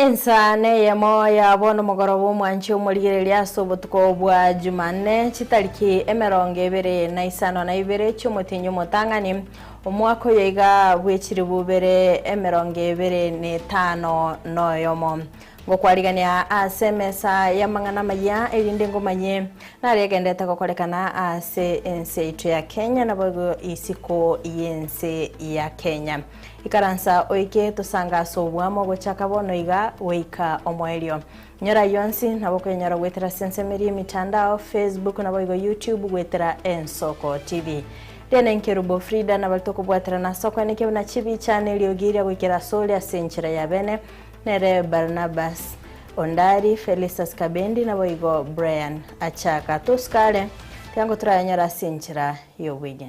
Ensane ya moya bono mugorobo mwanchi umurigereria sobotuko bwa Jumanne chitariki emerongo ebere na isano na ibere cyumutinyo mutangani umwako yega bwekiri bubere emerongo ebere ne tano noyomo gokwarigania asemesa ya mangana maya erinde ngomanye naregendeta gokorekana ase ense itu ya Kenya na bogo isiko yense ya Kenya ikaransa oike tusanga sobwamo gochaka bono iga weika omwelio nyora yonsi nabo kwenyara gwetera sensemeri mitandao Facebook na bogo YouTube gwetera Ensoko TV Dene nkerubo Frida na baltoko bwatera na soko nike una chibi channel yogiria gwekera soli asenchira ya bene nere Barnabas Ondari Felicitas Kabendi na boigo Brian Achaka tuskale tiango turanyara senchira yobwige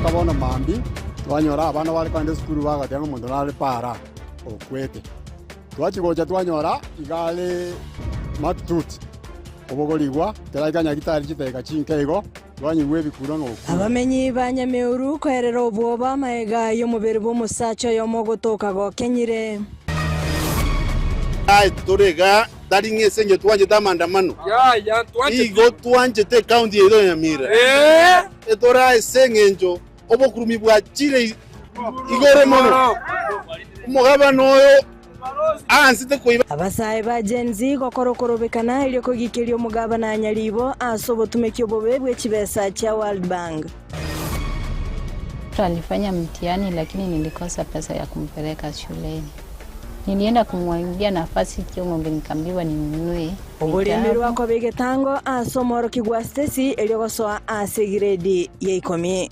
kabona mambi twanyora abana bali kandi skuru baga tiango mundu nale para okwete twachigoja twanyora igale matuti obogoligwa teraganya gitari kiteka chinkego twanyuwe bikura ngo abamenyi banyameuru kwerera obwoba maega yo mubiri bw'umusacho yo mogotoka go kenyire ai torega dari ngesenye twanje tamandamano ya twanje igo twanje te county edo Nyamira etora esengenjo obokurumi bwa chire igore mono umugaba noyo ansite kuiba abasaye ba Gen Z gokorokorobekana ilio kugikiri omugaba na nyalibo asobotumekyo bobebwe chibesa cha World Bank. Alifanya mtihani lakini nilikosa pesa ya kumpeleka shuleni. Nilienda kumwangia nafasi kio ngombe nikambiwa ninunue. Ogolimirwa wako begetango asomoro kigwa Stacy elio gosoa ase grade ya 10.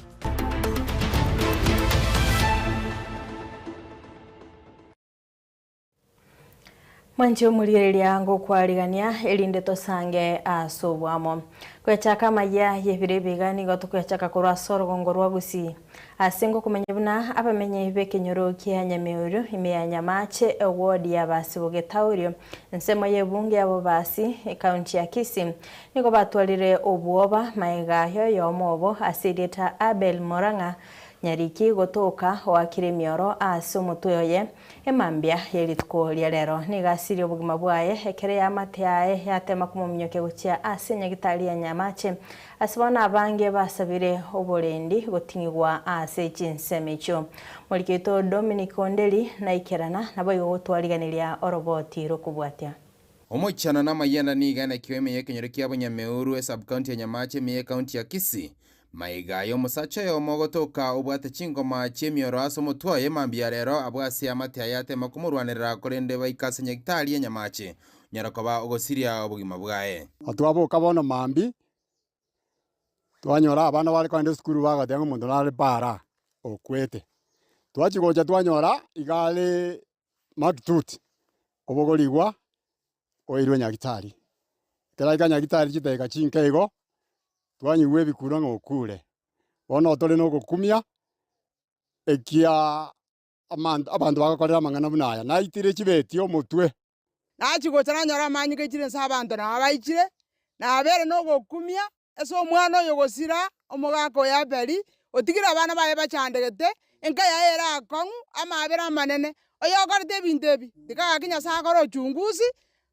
Mancho murireria ngo kwarigania elinde tosange asobwamo kwechaka maya yebire bigani gotukwechaka kurwa sorogongo rwagusi asengo kumenyebuna abamenye bekenyoro kia Nyameuru ime Nyamache award ya basi bogetaurio nsemo yebunge abo basi county ya Kisii niko batwalire obuoba maega yo mobo asideta Abel Moranga nyariki gotoka wakire mioro ase omutuyoye emambia yeritko lero nigasiri obugima bwaye ekere ya mataye yatema kumumnyoke gukia ase nyagitari ya Nyamache asibona abange basabire oborendi gotingigwa ase chinsemecho Moriketo Dominic Ondeli na ikerana nabo gotwariganiria oroboti rokubwatia Omochana na mayana nigana kiweme yekenyere kia Nyameuru sub county ya Nyamache miye county ya Kisii maiga yo musacha yo mogotoka ubwate chingoma chemioro aso mutwaye mambia rero abwasi amate ayate makumurwanira korende baikase nyegitari ya Nyamache nyarakoba ogosiria obugima bwaye atwabo kabona mambi twanyora abana bali kandi skuru baga tiango mundu nale para okwete twachigoja twanyora igale matuti obogoligwa oirwe nyagitari teraganya nyagitari kiteka chinkego twanyuwe bikura ngo kure bono tole no gukumia ekia abantu bagakorera mangana bunaya naitire kibetio mutwe nachigotana nyara manyike kire sabantu na abaikire na abere no gukumia eso mwana yo gosira omugako ya beri otigira abana baye bachandegete enka ya era akongu ama abera manene oyokorete bindebi dikaga kinya sagoro chunguzi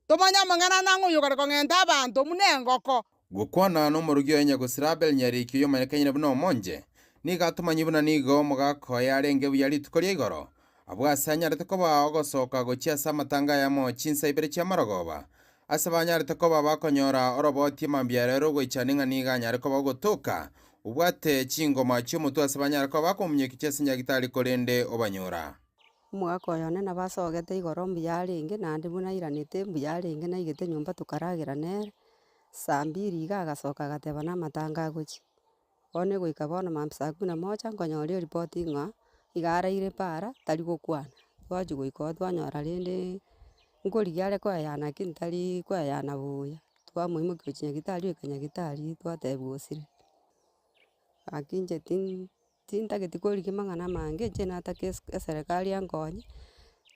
tomanya mangana nango yogorko ngenta abantu munengoko gukwana no murugyo enya gusirabel nyariki yo manekanye buno monje nigatumanye buna nigo mugako yarenge buyari tukorie igoro abwasanyarete ko bagosoka gochia samatanga ya mo chinsa ibere cha marogoba asabanyarete ko bakonyora oroboti mambia rero goichaninga niganyare ko bagotoka ubwate chingoma cy'umutu asabanyare ko bakomye kichese nyagitari korende obanyora mugako yone na basogete igoro mbiyarenge nandi buna iranete mbiyarenge na igete nyumba tukaragira nere Sambiri agasoka gateba na matanga guchi one goika bona mamsaku na mocha ngonyori report nga igara ire para tari gukwana twaji goiko twanyora rende ngori yale kwa yana kintari kwa yana buya twamuimu kichinya gitari ekanya gitari twatebusire akinje tinta getikori kimangana mange jena take serikali yangonye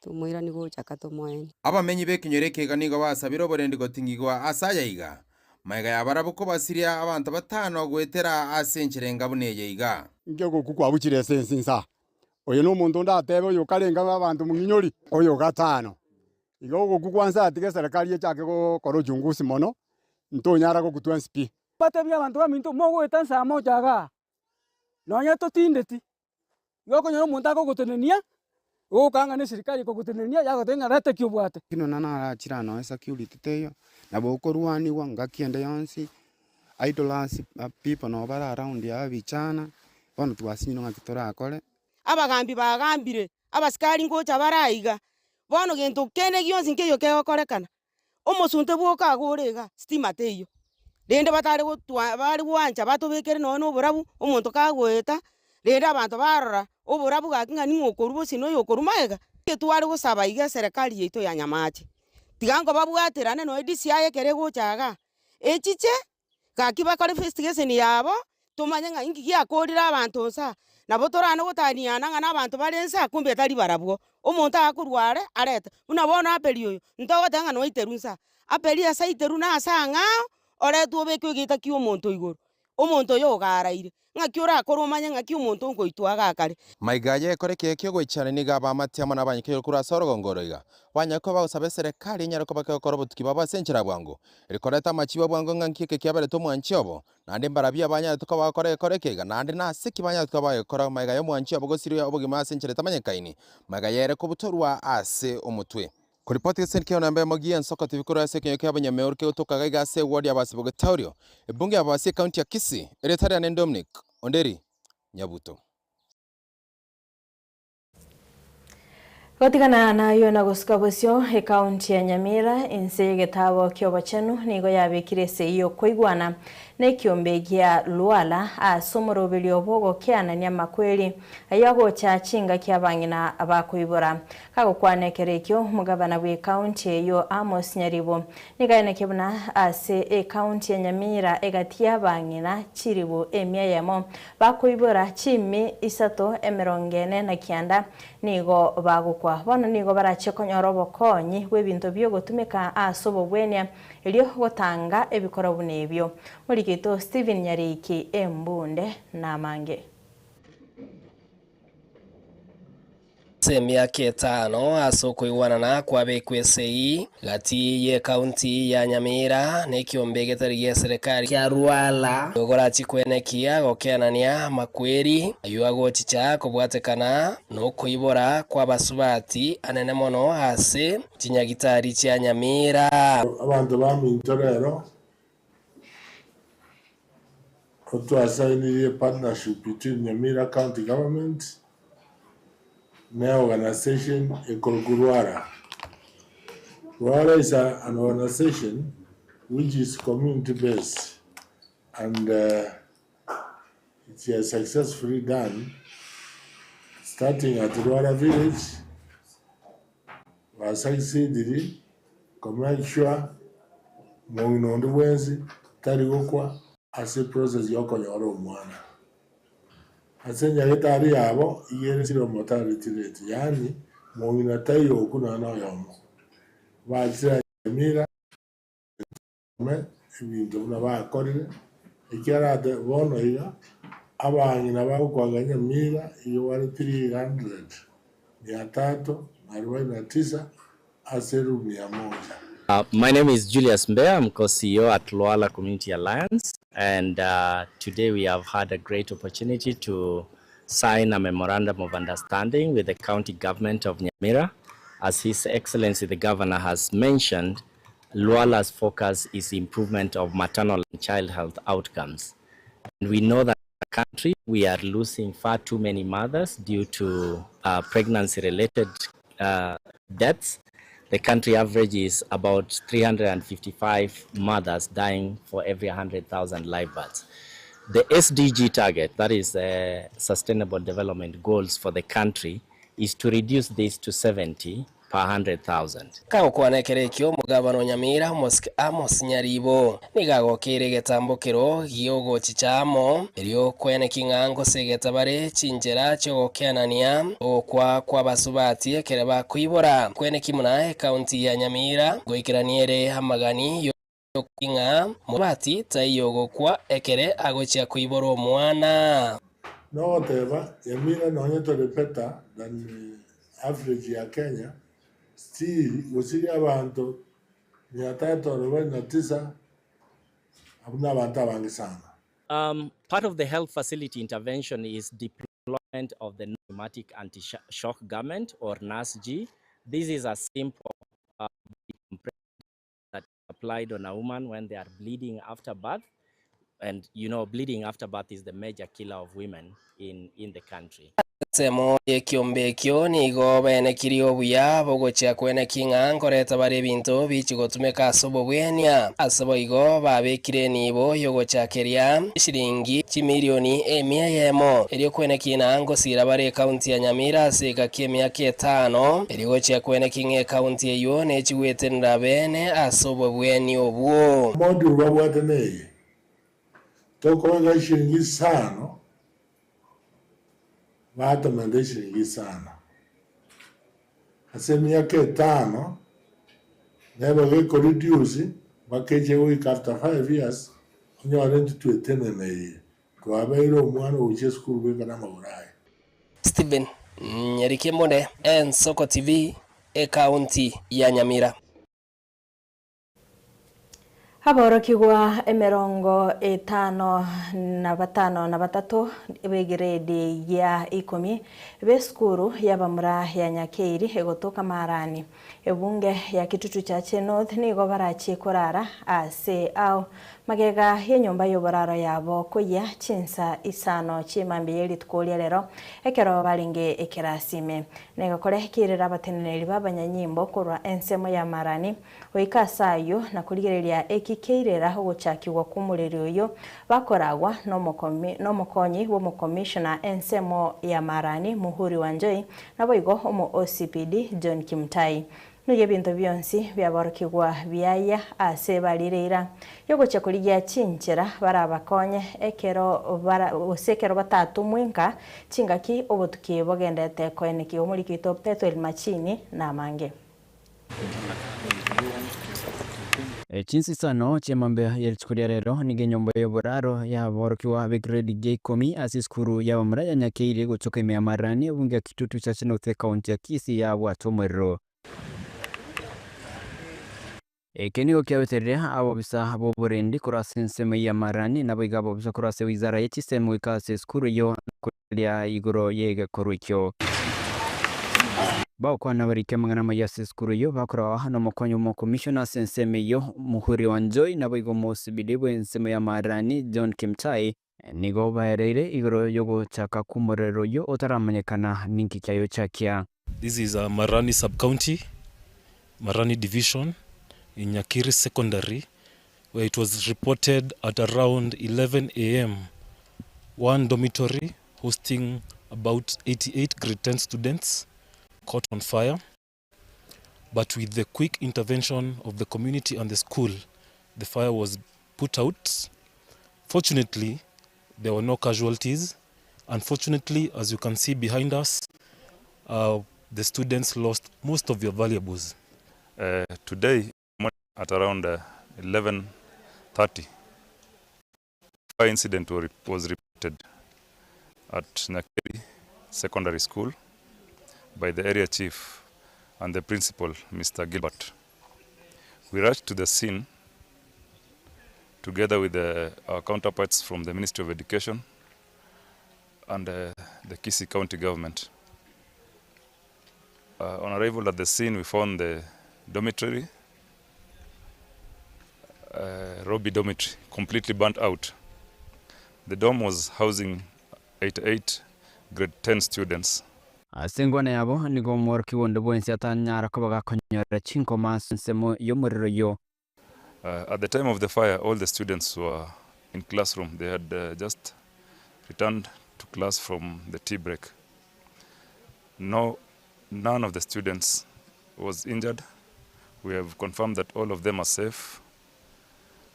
tumuira ni gochaka tomoeni abamenyi bekinyore keganigo basabiro oborendi gotingigwa asaya iga maiga yabarabuko basiria abantu batano gwetera asenchire ngabuneye iga ngego kukwa buchire sensinsa oyo no muntu ndatebe oyo karenga abantu munginyori oyo gatano igo gukwanza atige serikali yachake gukora uchunguzi mono ntonyara gukutwa SP batebya abantu baminto mogweta nsamo jaga nonya totindeti yokonyora omuntu akogutenenia ukanga ne serikali kogutenenia yagotenga rete kyobwate kino nana achira no security teyo nabo ukorwani wanga kiende yonsi idolers people no bara around ya bichana bono twasinyo ngakitora akore abagambi bagambire abasikari ngocha baraiga bono gento kene gyonsi nkeyo kegokorekana omosunte bwoka agorega stima teyo rende batari gutwa bari gwanja batubekere no burabu omuntu kagweta rende abantu barora oburabu gakinga ningokorubo sino yokorumaega twari gusaba iga serikali yeito ya Nyamache tigango babwaterane no DCI kere gochaga echiche gakiba kore investigation yabo tumanye nga ingi yakorira abantu nsa nabo torana gutaniana nga nabantu barensa kumbe tari barabwo omuntu akurware areta unabona apeli oyo ntogotanga no iterunsa apeli asa iteruna asanga oretu obekyo gita ki omuntu igoro omuntu yo garaire ngakiora akoromanya ngaki omuntu ngoitwaga kare maigaye koreke kyo goichana ni gaba matiamo nabanyike kura sorogongoroiga wanyako bagusaba serikali nyarako bakakora butuki baba senchira bwangu rikoreta machiba bwangu ngankike kyabere to mwanchiobo nande mbarabia banya tuko bakore korekega nande na siki banya tuko bakora maigaye mwanchiobo gosirio obugima senchira tamanyekaini maigaye reko butorwa ase omutwe kuripoti senke onambe magia nsoko tivikura seke yake abanyameorke utoka gaiga se ward ya basiboge taurio ebunge ya basi county ya Kisii eretari ya Dominic Onderi Nyabuto Gotigana na yo na gusukabusyo county ya Nyamira inse getabo kyobachanu nigo yabekire se iyo koigwana ne kyombe gya Luala asomorobeli obogo kyananya makweli ayago cyachinga kyabangina abakoibora kago kwanekerekyo mugabana bwe county yo Amos Nyaribo nigane kebuna ase county ya Nyamira egatia bangina chiribo emya yamo bakoibora chimi isato emerongene na kyanda nigo bagukwa bono nigo barachekonyoro bokonyi webinto byo gutumika asobo bwenya elio gotanga ebikora bunebyo muri Kito Steven Nyariki Embunde na Mange. Miaka 5 asoko iwanana kwa bekwesei gati ye county ya Nyamira ne kyombe getari serikali ya Luala gogora chikwenekia gokenania makweri ayuago chicha kubwatekana no kuibora kwa basubati anene mono ase chinyagitari cha Nyamira abantu bamintorero to assign a partnership between Nyamira County Government and organization called Luala. Luala is an organization which is community-based and it has successfully done, starting at Luala village, was succeeded commercial, Monginondo Wenzi, Tarigokwa, as a process yokonyoro mwana asenya getari yabo iyere siro mortality rate yani mongina tayo kuna na yomo bazira Nyamira me ibintu na bakorire ikyara de bono iga abangina bakwaga Nyamira iyo wari 300 349 aseru 100. My name is Julius Mbea. I'm co-CEO at Luala Community Alliance, and today we have had a great opportunity to sign a memorandum of understanding with the county government of Nyamira. As His Excellency the Governor has mentioned, Luala's focus is improvement of maternal and child health outcomes. And we know that in the country we are losing far too many mothers due to pregnancy-related deaths. The country average is about 355 mothers dying for every 100,000 live births. The SDG target, that is Sustainable Development Goals for the country, is to reduce this to 70 per 100,000. Kao kwanekerekyo mugabano Nyamira Amos Nyaribo nigagokire getambukiro giyogo chichamo elio kwene kingango segetabare chinjera cyo gokenania kwa basubati kereba kuibora kwene kimuna county ya Nyamira goikiraniere hamagani yo kinga mubati tayogo kwa ekere agochia kuiboro mwana No teba Nyamira no to the better than average ya Kenya. Still usiri abantu 349 hakuna abantu abangi sana. Part of the health facility intervention is deployment of the pneumatic anti-shock garment or NASG. This is a simple that applied on a woman when they are bleeding after birth. And you know, bleeding after birth is the major killer of women in the country. Semo ekiombe kyo nigo benekiri obuya bogocha kweneki ng'ankoreta bare bintu bichigotumeka asobo bwenia asobo igo babekire nibo yogochakeria shilingi chimilioni 100 elio kweneki ng'angosira bare county ya Nyamira asika kemyaka 5 eliogocha kweneki ng'e county eyo nechigwetenera bene asobo bweni obwo Modu babwatene tokoga shilingi 5 watu mende shilingi sana. Ase miaka 5 nebo geko reduce bakeje week after 5 years onyo arenti tuetene nei kwa beiro mwana uche school beka na maurai. Steven Nyarikembone, Ensoko TV, county ya Nyamira. Haborokigwa 55 be grade ya 10 be skuru ya bamura ya Nyakeiri egotoka Marani ebunge ya Kitutu cha North nigo barachi korara ase au magega yenyomba yoboraro yabo koya chinsa isano chimambe litkolia lero ekero balinge ekerasime negakore kirira bateneri babanyanyimbo korwa ensemo ya Marani oikasayo na kuligereria ekikeirera gochakirwa kumurero uyo bakoragwa no mukonyi wo commissioner ensemo ya Marani Muhuri Wanjoi nabo igo omo OCPD John Kimtai nuye bintu byonsi byabarukigwa byaya ase balirira yogocha kuligia chinchera barabakonye ekero osekero batatu mwinka chingaki obotukie bogendete koeneki omuliki top title machini na mange Chinsi sano chemambe yelchukulia rero nige nyomba yoboraro ya borokiwa be grade J10 asiskuru ya bamuraya Nyakeiri gochoka Marani bunge Kitutu cha North county ya Kisii ya watomero Kenio kiaweterea abo bisa abo borendi kurase nseme ya Marani nabo igabo bisa kurase wizara ya chisemo ikase skuru yo kulia igoro yege korwikyo Bao kwa nabarike mangana mayase skuru yo bakora hano mokonyo mo commissioner nseme yo Muhuri Wanjoi nabo igo mosibidibwe nseme ya Marani John Kimtai nigo baereire igoro yogo chaka kumorero yo otaramanyekana ninki kyayo chakia. This is a Marani sub-county, Marani division in Nyakiri secondary, where it was reported at around 11 a.m. one dormitory hosting about 88 grade 10 students caught on fire. But with the quick intervention of the community and the school, the fire was put out. Fortunately, there were no casualties. Unfortunately, as you can see behind us, the students lost most of their valuables. Today, at around 11:30, fire incident was reported at Nyakiri Secondary School by the area chief and the principal, Mr. Gilbert. We rushed to the scene together with our counterparts from the Ministry of Education and the Kisii County government. On arrival at the scene, we found the dormitory, Robi dormitory, completely burnt out. The dorm was housing 88 grade 10 students. Asengwana yabo nigo morki wondo bwensi atanyara kobaga konyora chinko mas nsemo yomuriro yo. At the time of the fire, all the students were in classroom. They had just returned to class from the tea break. None of the students was injured. We have confirmed that all of them are safe.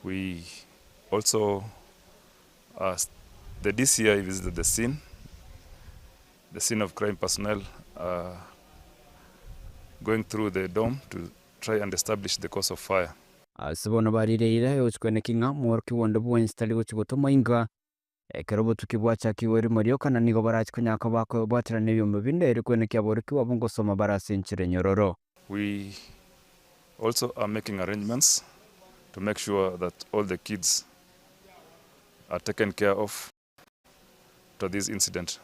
We also, the DCI visited the scene of crime personnel, going through the dorm to try and establish the cause of fire. Asibono barire uchkwene kinga morki wondo bwensi tali uchigoto mainga kerobo tukibwacha kiweri morio kana nigo barach kunyako bako bwatira nebyombe binde eri kwenekya boriki wabungo soma barasi nchire nyororo. We also are making arrangements to make sure that all the kids are taken care of to this incident.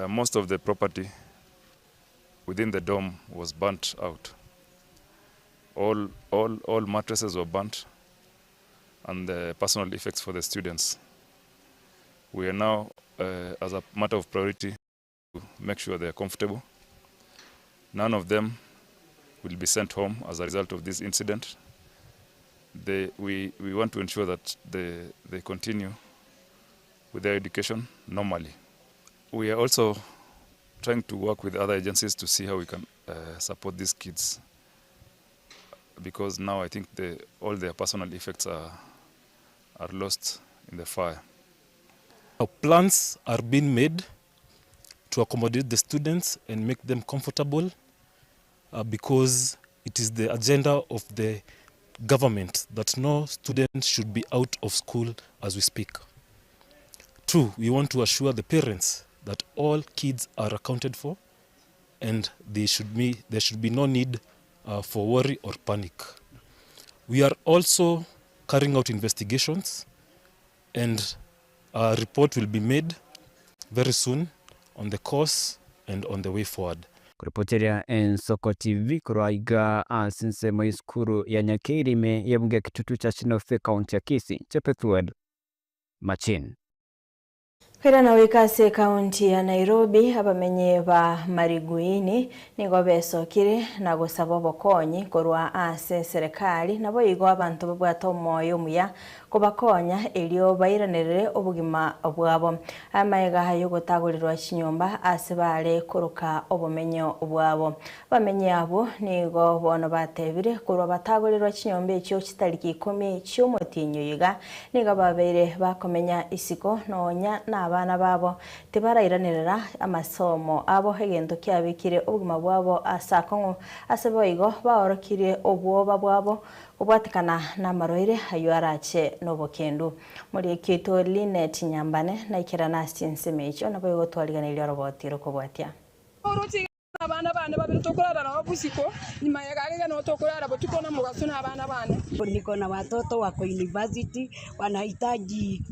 Most of the property within the dome was burnt out. All mattresses were burnt, and the personal effects for the students. We are now, as a matter of priority, to make sure they are comfortable. None of them will be sent home as a result of this incident. We want to ensure that they continue with their education normally. We are also trying to work with other agencies to see how we can support these kids, because now I think all their personal effects are lost in the fire. Plans are being made to accommodate the students and make them comfortable because it is the agenda of the government that no student should be out of school as we speak. 2, we want to assure the parents that all kids are accounted for and there should be no need for worry or panic. We are also carrying out investigations, and a report will be made very soon on the course and on the way forward. Kuripoteria Ensoko TV kuraiga asinse maiskuru ya Nyakirime yabunge kitutu cha Chinofe kaunti ya Kisii Chepethuel Machin. Kwira na wikase kaunti ya Nairobi abamenye ba Mariguini nigo besokire na gusaba bokonyi korwa ase serikali nabo igo abantu babwata omoyo muya kubakonya elio bairanere obugima obwabo amaega hayo gutagurirwa Chinyomba ase bare kuruka obumenyo obwabo bamenye abo nigo bono batebire korwa batagurirwa Chinyomba ekyo kitariki 10 cy'umutinyo yiga nigo babere bakomenya isiko nonya na abana babo tibarairanirira amasomo abo hegendo kyabikire ubugima bwabo asakongo aseboigo baorokire obwoba bwabo ubwatikana na maroire hayo arache nobokendu muri kito Linet Nyambane na ikirana sinsemecho naboigo twaliganira robotiro kubwatia abana bane babiri tokurara na busiko nyuma ya gage no tokurara botuko na mugaso na abana bane. Niko na watoto wako university wanahitaji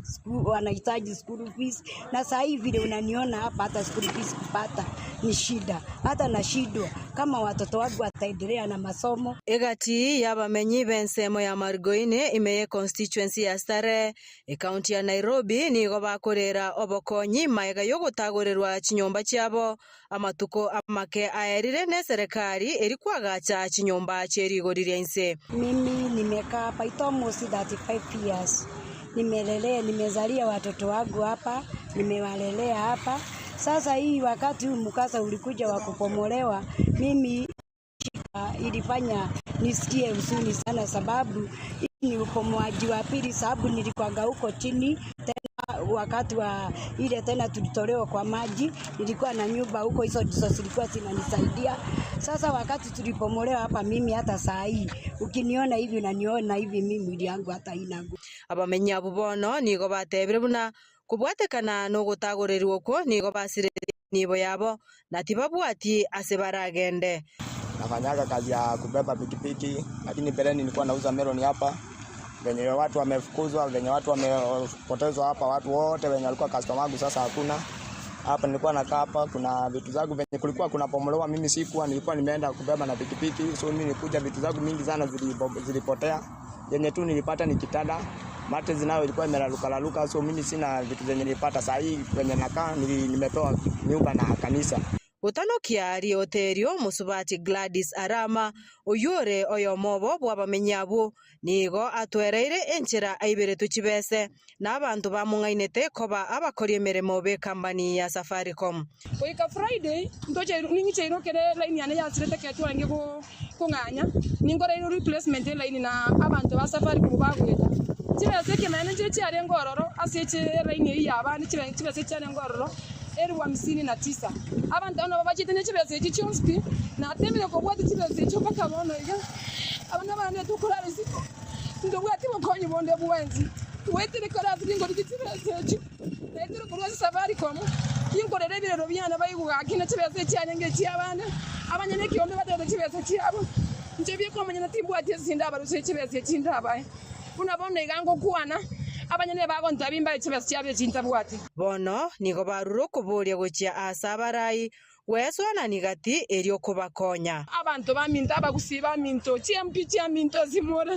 school fees, na sasa hivi unaniona hapa hata school fees kupata ni shida, hata na shidwa kama watoto wangu wataendelea na masomo. Egati yabamenyi bensemo ya Mariguini imeye constituency ya Starehe county ya Nairobi nigo bakorera obokonyi maega yo gutagurirwa Chinyomba cyabo amatuko amake aerire ne serikali eri kwagacha Chinyomba cherigorire inse. Mimi nimekaa hapa almost 35 years. Nimezalia watoto wangu hapa, nimewalelea hapa. Sasa hii wakati mkasa ulikuja wa kupomolewa, mimi ilifanya nisikie huzuni sana, sababu ni upomoaji wa pili, sababu nilikuanga huko chini tena wakati wa ile tena tulitolewa kwa maji, nilikuwa na nyumba huko, hizo ndizo zilikuwa zinanisaidia. Sasa wakati tulipomolewa hapa, mimi hata saa hii ukiniona hivi unaniona hivi, mimi mwili yangu hata inagu. Abamenya abo bono nigo batebire buna kubwatekana no gutagurirwo ko nigo basire nibo yabo na tibabwati ase baragende. Nafanyaga kazi ya kubeba pikipiki, lakini mbeleni nilikuwa nauza meloni hapa. Venye watu wamefukuzwa, venye watu wamepotezwa hapa, watu wote wenye walikuwa customer wangu sasa hakuna. Hapa nilikuwa nakaa hapa, kuna vitu zangu venye kulikuwa kuna pomolewa, mimi nilikuwa nimeenda kubeba na pikipiki, so mimi nilikuja vitu zangu mingi sana zilipotea. Yenye tu nilipata ni kitanda, mate zinao ilikuwa imelaluka, so mimi sina vitu zenye nilipata. Saa hii venye nakaa nimepewa nyumba na kanisa. Utanokia ari oterio musubati Gladys Arama oyore oyomobo bwabamenyabo nigo atwereire enchera aibere tukibese n'abantu bamungainete koba abakori emeremo be company ya Safaricom. Oika Friday ndoje ningiche irokere line yana ya sirete ketu wange kunganya ningora ino replacement line na abantu ba Safaricom bagweta kibese kemenje cyari ngororo aseche line yabandi kibese cyane ngororo eri wa 59 abantu bano babachite n'ikibese cy'cyonspi na temire ko bwati kibese cyo bakabono iga abana bane tukurabisiko ndobwati bokonye bonde buwenzi Wetire kora bingo dikitira seju. Letire kurwa safari komo. Ingo rere biro byana bayiguga kina kibese cyane ngeki abana. Abanyene kyombe batete kibese cyabo. Njebye ko manyana timbu ati zinda baruse kibese cyindabaye. Unabona igango kuana. Abanyene bago ntabimba kibese cyabye cyintabwate. Bono nigo baruro kuburia gochia asabarai wesona nigati erio kubakonya. Abantu baminta bagusiba minto chiampichi minto zimora.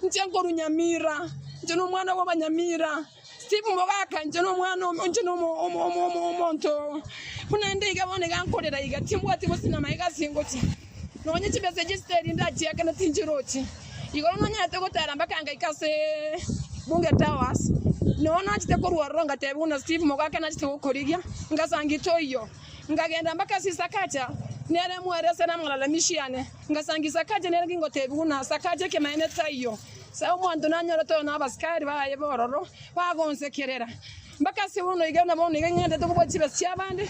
Nchengo runyamira. Njono mwana wa banyamira. Steve Mogaka njono mwana njono monto. Funande igabone gankorera igatimbu ati bosina maiga singoti. Nonye kibese gisteri ndachi yakana tinjiroti. Igoro nyate gotara mbakanga ikase bunge towers. Nona chitekorwa ronga tebuna Steve Mogaka na chitokorigia ngasangito iyo. Ngagenda mpaka sisakacha nere mwerese na mwalalamishiane ngasangisa kaje nere ngingotebuna sakaje ke maene tayo sa umuntu nanyoro to na baskari baye bororo bagonsekerera mpaka sibuno igana bono ngende to kubo kibesi abandi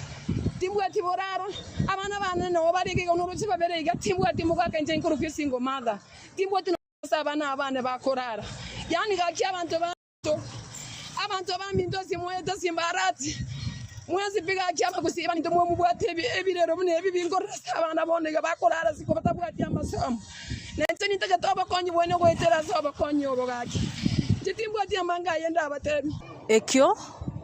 timbu ati boraro abana bana no barige ngo nuruci babere iga timbu ati mugaka nje nkuru kwisingo mother timbu ati sabana abana bakorara yani gaki abantu bamindozi mwedo simbarati mwezi biga kyama kusiba ni domo mubwate ebirero mune ebibingorra abana bonega bakorara siko batabwati amasomo netse nitaga toba konyi bwene gwetera soba konyi obogaki jitimbwati amanga yenda abatemi ekyo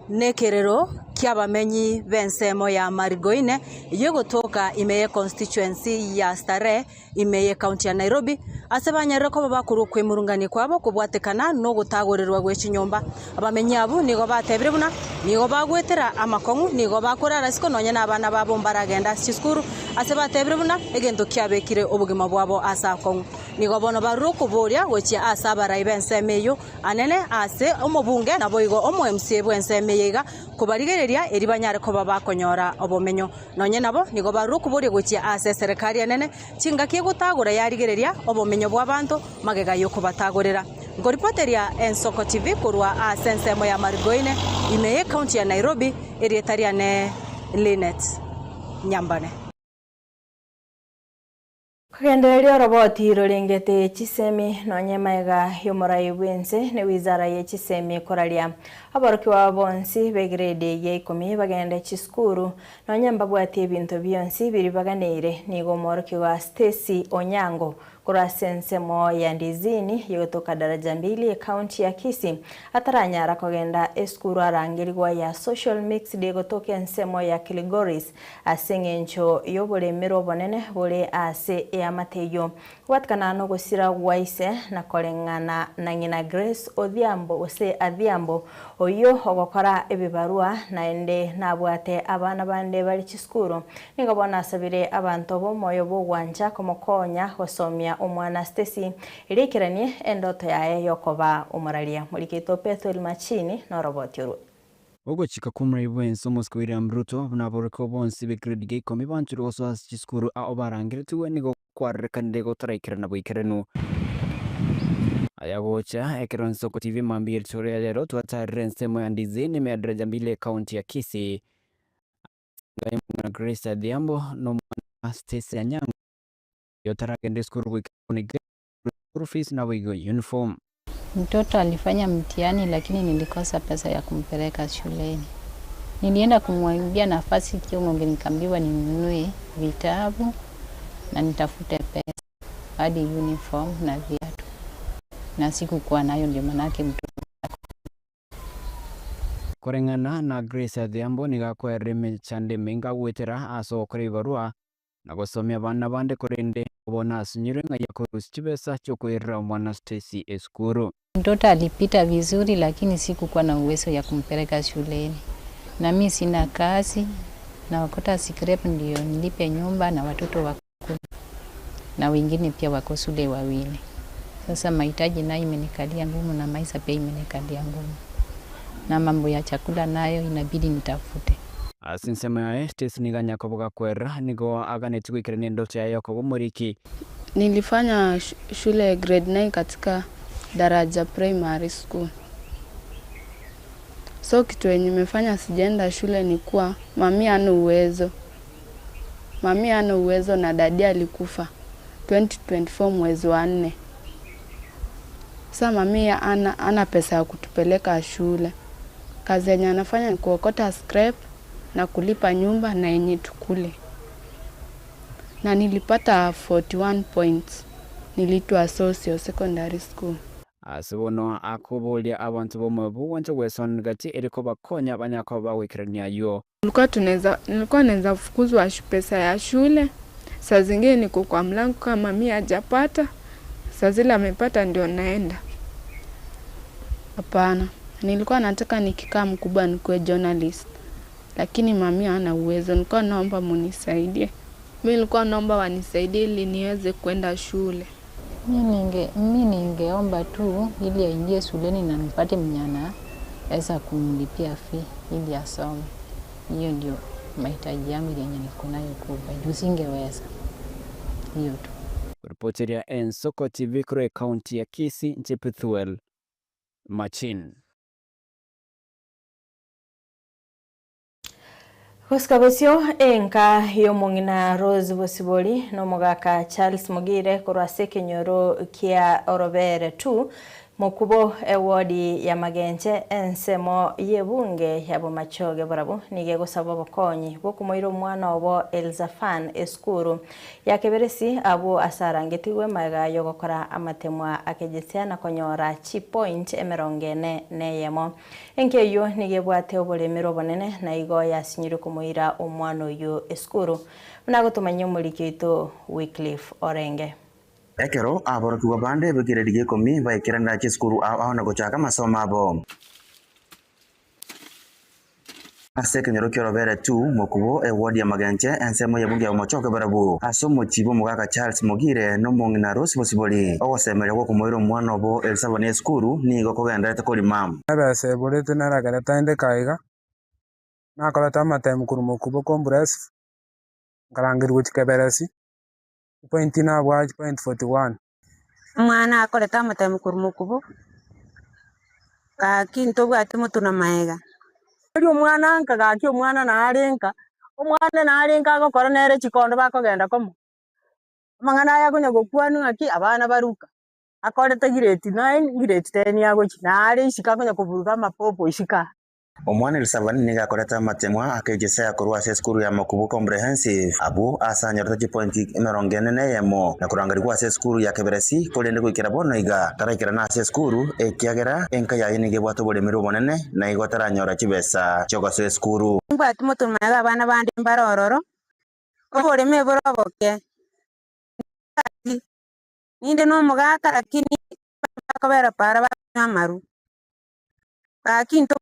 nekerero kyabamenyi bensemo ya Marigoine yegotoka imeye constituency ya Starehe imeye county ya Nairobi asebanyere ko babakuru kwimurungani kwabo kubwatekana no gutagorirwa gwechinyomba abamenyi abo nigo batebire buna nigo bagwetera amakongu nigo bakorara siko nonye nabana babo mbaragenda sikuru asebatebire buna egento kyabekire obugima bwabo asakongu nigo bono baruko boria gochia asabara ibensemeyo anene ase omobunge nabo igo omo MC bwensemeyega kubarigereria eribanyare ko babakonyora obomenyo nonye nabo nigo baruko boria gochia ase serikali anene chingakie gutagura yarigereria obomenyo bw'abantu magega yo kubatagurira ngoripoteria Ensoko TV kurwa asensemo ya Marigoine imeye county ya Nairobi erietariane Linet Nyambane. Kugendereria roboti rurengete chisemi nonye maiga yomorai bwense ne wizara ye chisemi koraria abaruki wa bonsi be grade ye 10 bagende chiskuru nonye mbabwati ebintu byonsi biri baganeire nigo moruki wa Stacy Onyango kura sensemo ya Ndizini yotoka daraja 2 county ya Kisii ataranyara kogenda eskuru arangirwa ya social mix de gotoke nsemo ya Kilgoris asengencho yobole miro bonene bole ase ya mateyo watkana no gusira waise na kolengana na ngina Grace Odhiambo ose Adhiambo oyo ogokora ebibarua naende nabwate abana bande bali chiskuru ningabona sabire abantu bo moyo bogwanja komokonya gosomia omwana Stacy irekeranie endoto yae yokoba umaralia mulikito Petro Machini no robot yoru Ogo chika kumra bwense Moscow William Ruto na boroko bonsi be grade ge komi banchuru oso chiskuru a obarangire tuwe nigo kwarrekande go traikira na boikerenu ayagocha Ekero Ensoko TV mambir chore lero twatare nsemo ya Ndizini me daraja 2 county ya Kisii na Grace Adhiambo no mwana Stacy Onyango yotaragende skuru wikoni fees na wigo uniform. Mtoto alifanya mtihani lakini nilikosa pesa ya kumpeleka shuleni. Nilienda kumwambia nafasi kidogo nikambiwa ninunue vitabu na nitafute pesa hadi uniform na viatu. Na sikukuwa nayo ndio manake mtoto. Korengana na Grace Adhiambo nigakwa reme chande menga wetera aso koribarua na gusomia bana bande korende ubona asinyurenga yakorusichibesa chokwera mwana Stacy eskuru. Mtoto alipita vizuri lakini sikukuwa na uwezo ya kumpeleka shuleni. Na mimi sina kazi na wakota scrap ndio nilipe nyumba na watoto wako na wengine pia wako shule wawili. Sasa mahitaji nayo imenikalia ngumu na maisha pia imenikalia ngumu. Na mambo ya chakula nayo inabidi nitafute. Asinsema ya Stacy niganya koboga kwera nigo aganeti kwikirene ndoto yayo ko muriki. Nilifanya shule grade 9 katika daraja primary school. So kitu yenye nimefanya sijaenda shule ni kuwa mami hana uwezo. Mami hana uwezo na dadi alikufa 2024 mwezi wa 4. Sasa mami ana pesa ya kutupeleka shule. Kazi yenye anafanya ni kuokota scrap na kulipa nyumba na yenye tukule. Na nilipata 41 points. Nilitwa Socio Secondary School. Asibono akubulia abantu bomwe buwanje weson gati eriko bakonya abanyako bawikirania yo. Nilikuwa naweza fukuzwa pesa ya shule. Saa zingine niko kwa mlango kama mimi hajapata. Saa zile amepata ndio naenda. Hapana. Nilikuwa nataka nikikaa mkubwa nikuwe journalist. Lakini mami hana uwezo. Nilikuwa naomba munisaidie. Mimi nilikuwa naomba wanisaidie ili niweze kwenda shule. Mimi ningeomba tu ili aingie shuleni na nipate mnyana aweza kumlipia fee ili asome. Hiyo ndio mahitaji yangu yenye niko nayo kubwa. Juu singeweza. Hiyo tu. Ripoti ya Ensoko TV kure kaunti ya Kisii Nchepethuel Machin. Huskabesio enka yomongina Rose Bosiboli no mogaka Charles Mugire kurase kenyoro kia orobere tu mokubo ewodi ya magenche ensemo yebunge yabo machoge barabo nige gusaba bakonyi bokumoiro mwana obo Elzafan eskuru yakeberesi abo asarangetiwe maga yogokora amatemwa akejetsya na konyora chi point emerongene neyemo enkeyo nige bwate obolemero bonene na igo yasinyire kumoira omwana oyo eskuru munagotumanya mulikito Wycliffe Orenge. Ekero aborokiwa bande bekiredige komi baikirana cheskuru aona gochaka masomo abo. Asekenyoro kiorobere tu mokubo ewodi ya magenche ensemo yebunge ya mochoke barabu asomo chibo mugaka Charles Mugire no mongina Rose Bosiboli ogosemere go kumoiro mwana obo Elzafan eskuru ni go kogendete kolima abase bolete naragara tande kaiga nakora tamata mukuru mokubo kombress ngarangirwe chikeberesi point na bwa point 41 mwana akoreta amata mukuru mukubo ka kinto bwate mutuna maega ari omwana nkagaki omwana narenka agokora nere chikondo bakogenda komo amangana ya kunya gokwanu ngaki abana baruka akoreta grade 9 grade 10 yagochi nare isika kunya kuburuga mapopo isika omwana Elzafan niga akoreta amatemwa akejesa akorwa skuru ya Mokubo comprehensive abu asanyorta chi point emerongene neyemo na kurangarigwa skuru ya keberesi kolende kuikira bono iga taraikira na skuru ekiagera enka ya inige bwato bolemero bonene na igo taranyora chibesa choga skuru ngwati mutuma abana bandi mbarororo oboreme boroboke ninde no mugaka lakini akabera para bamaru akinto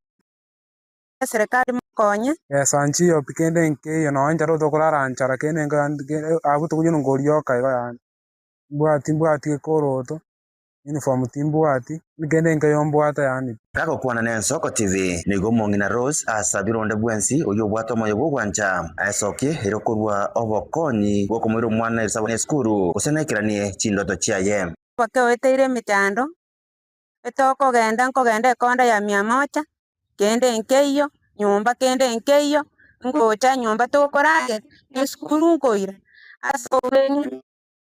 serikali mukonye sanchi yo pikende nke yo no njaro to kolara nchara kene abu to kuno ngoriyo kaiga yani mbwati koroto uniform timbwati nikende nke yo mbwata yani kako kuana na Ensoko TV nigo mongina Rose asabironde bwensi oyo bwato moyo bugwancha asoki irokorwa obokonyi gokomwiro mwana Elzafan eskuru usenekiranie chindoto chiaye bakeweteire mitando etoko genda konda ya 100 kende nkeyo nyumba kende nkeyo ngocha nyumba tokorage eskuru ngoira asobenyu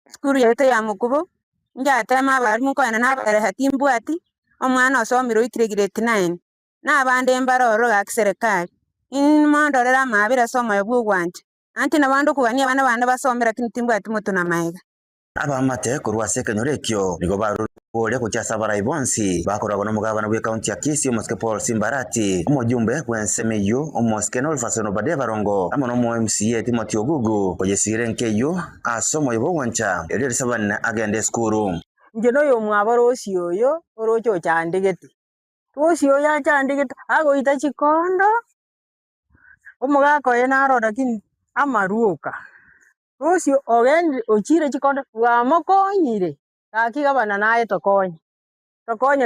skuru yete ya Mokubo njatema bari mukwana nabare hatimbwati omwana osomiro grade 9 nabande mbaroro ga serikali mondorera mabira somo yobugwanje anti nabando kuwania bana bana basomera kintimbwati mutuna maega abamate kurwa sekenyorekyo nigo baru ole kuchasa baraibonsi bakorago no mugabana bwe county ya Kisii Moske Paul Simbarati umujumbe kwensemeyo Moske no Fasono bade barongo amono mo MCA Timothy Ogugu kojesire nkeyo asomo yobwancha Elzafan agende skuru njeno yo mwabaro osioyo orocho chandegete osio ya chandegete agoita chikondo omugako yena aroda kin amaruoka osio ogendi ochire chikondo wamokonyire akigabana naye tokonye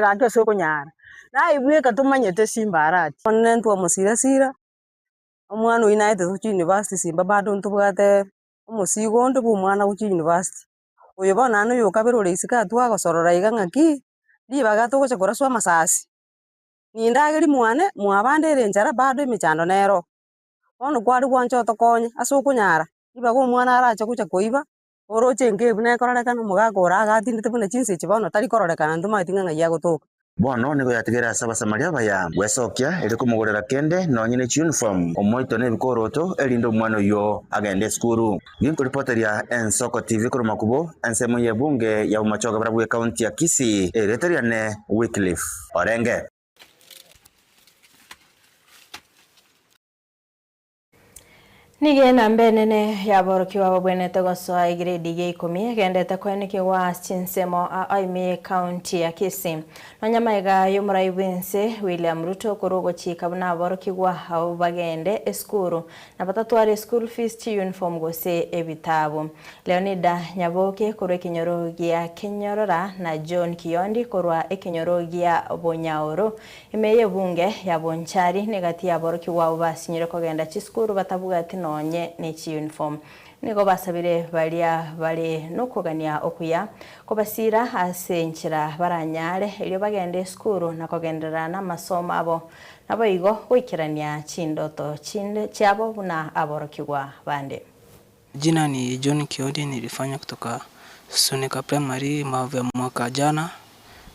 gake sokonyara naibweka tumanyete Simbarati onentwa musirasira omwana uinaite uchi university Simba bado ntubwate omusigo ndu mwana uchi university oyo bona no yokabirore isika twa gosorora iga ngaki libaga tugoche koraswa masasi nindageri mwane mwabandere njara bado imichando nero ono kwari gwancho tokonye asukunyara ibago mwana aracha kucha koiba oroche ngebune kororekana mugakora agatindite bune chinse chibono tari kororekana ntumatinga ng'aya gotoka bono nigo yatigera asaba samaria baya gwecokia iri kumugurira kende nonyine uniform omoito nebikoroto erinde omwana oyo agende skuru ginkuripoteria Ensoko TV kuri makubo ensemo ye bunge ya umachoga barabwe county ya Kisii ereteriane Wycliffe Orenge. Nige nambe nene yaborokiwa babwenete gosoa grade ya 10 gendete kweneke wa chinsemo aime county ya Kisii nonyamaiga yomurai wense William Ruto kurogo chika buna borokiwa hau bagende eskuru na batatware school fees chi uniform gose ebitabo Leonida Nyaboke kurwe kinyorogia Kenyorora na John Kiondi kurwa ekinyorogia Bonyaoro imeye bunge ya Bonchari negati ya borokiwa basinyire kogenda chiskuru batabuga ati nonye nechi uniform nigo basabire balia bali nokugania okuya ko basira asenchira baranyare elio bagende skuru na kogendera na masomo abo nabo igo kwikirania chindoto chinde chabo buna aborokiwa bande. Jina ni John Kiondi, nilifanya kutoka Sonika Primary mwaka jana.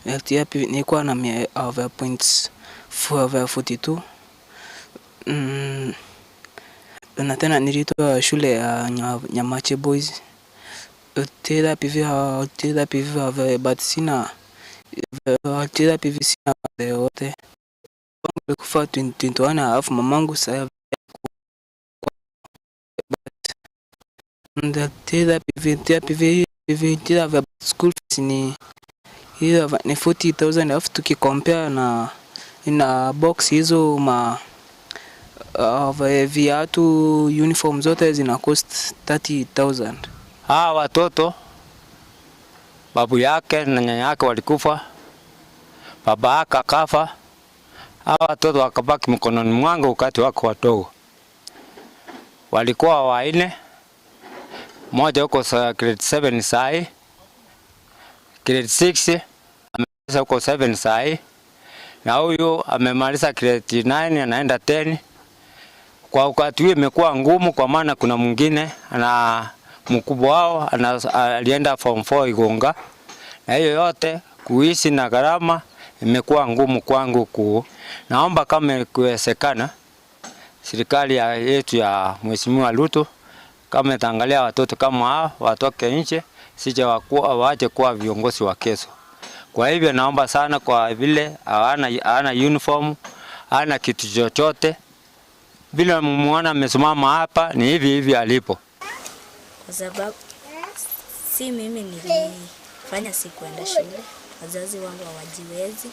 LTP nilikuwa na points 42. Na tena nilitoa shule ya Nyamache Boys. Tela PV but sina tela PV sina yote. Kufa 21 alafu mamangu sasa tela PV school fees ni 40,000 alafu tukicompare na ina box hizo viatu uniform zote zina cost 30,000. Watoto babu yake na nyanya yake walikufa, baba yake akafa, watoto wakabaki mkononi mwangu wakati wako wadogo. Walikuwa wanne, mmoja huko grade 7 sai, grade 6 amemaliza huko 7 sai, na huyu amemaliza grade 9 anaenda 10. Kwa wakati huu imekuwa ngumu kwa maana kuna mwingine na mkubwa wao alienda form 4 Igonga, na hiyo yote kuishi na gharama imekuwa ngumu kwangu. Naomba kama ikiwezekana serikali yetu ya Mheshimiwa Ruto kama itaangalia watoto kama hao watoke nje, sije waache kuwa viongozi wa kesho. Kwa hivyo naomba sana, kwa vile hana uniform, hana kitu chochote, bila muona amesimama hapa ni hivi alipo. Kwa sababu si mimi nilifanya sikuenda shule, wazazi wangu hawajiwezi.